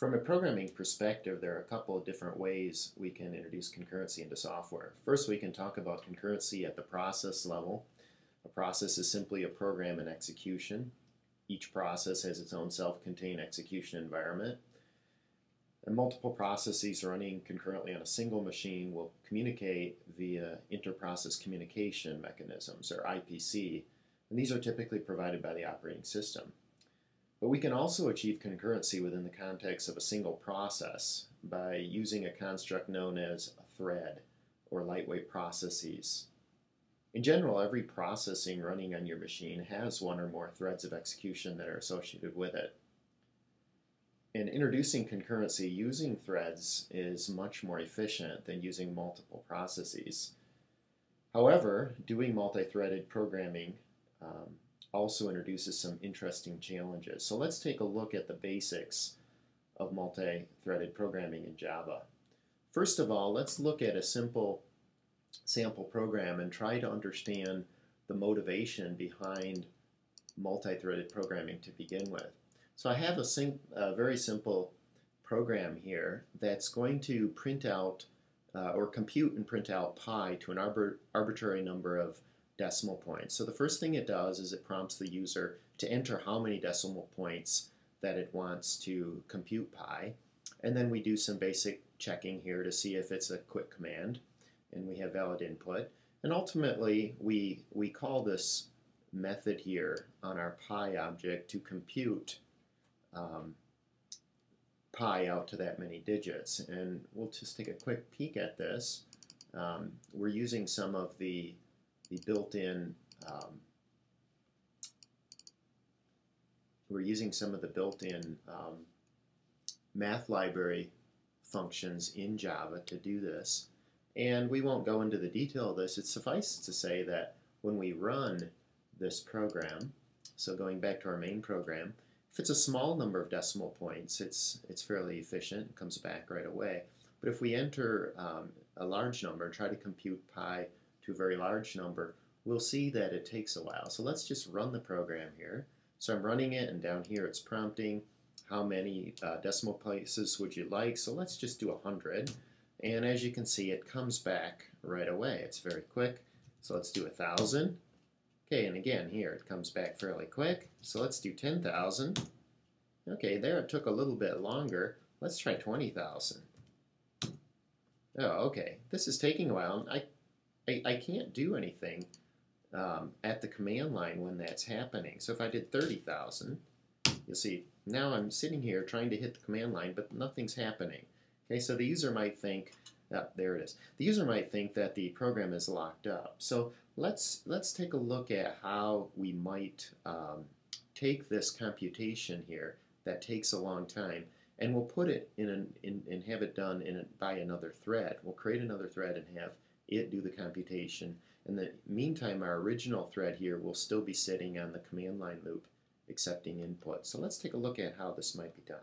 From a programming perspective, there are a couple of different ways we can introduce concurrency into software. First, we can talk about concurrency at the process level. A process is simply a program in execution. Each process has its own self-contained execution environment. And multiple processes running concurrently on a single machine will communicate via inter-process communication mechanisms, or IPC, and these are typically provided by the operating system. But we can also achieve concurrency within the context of a single process by using a construct known as a thread, or lightweight processes. In general, every processing running on your machine has one or more threads of execution that are associated with it. And introducing concurrency using threads is much more efficient than using multiple processes. However, doing multi-threaded programming also introduces some interesting challenges. So let's take a look at the basics of multi-threaded programming in Java. First of all, let's look at a simple sample program and try to understand the motivation behind multi-threaded programming to begin with. So I have a very simple program here that's going to print out or compute and print out pi to an arbitrary number of decimal points. So the first thing it does is it prompts the user to enter how many decimal points that it wants to compute pi. And then we do some basic checking here to see if it's a quick command, and we have valid input. And ultimately, we call this method here on our pi object to compute pi out to that many digits. And we'll just take a quick peek at this. We're using some of the built-in math library functions in Java to do this. And we won't go into the detail of this. It suffices to say that when we run this program, so going back to our main program, if it's a small number of decimal points, it's fairly efficient. It comes back right away. But if we enter a large number and try to compute pi to a very large number, we'll see that it takes a while. So let's just run the program here. So I'm running it, and down here it's prompting how many decimal places would you like. So let's just do 100. And as you can see, it comes back right away. It's very quick. So let's do 1,000. Okay, and again here it comes back fairly quick. So let's do 10,000. Okay, there it took a little bit longer. Let's try 20,000. Oh, okay. This is taking a while. I can't do anything at the command line when that's happening. So if I did 30,000, you'll see now I'm sitting here trying to hit the command line, but nothing's happening. Okay, so the user might think, there it is. The user might think that the program is locked up. So let's take a look at how we might take this computation here that takes a long time, and we'll put it and have it done by another thread. We'll create another thread and have it do the computation. In the meantime, our original thread here will still be sitting on the command line loop accepting input. So let's take a look at how this might be done.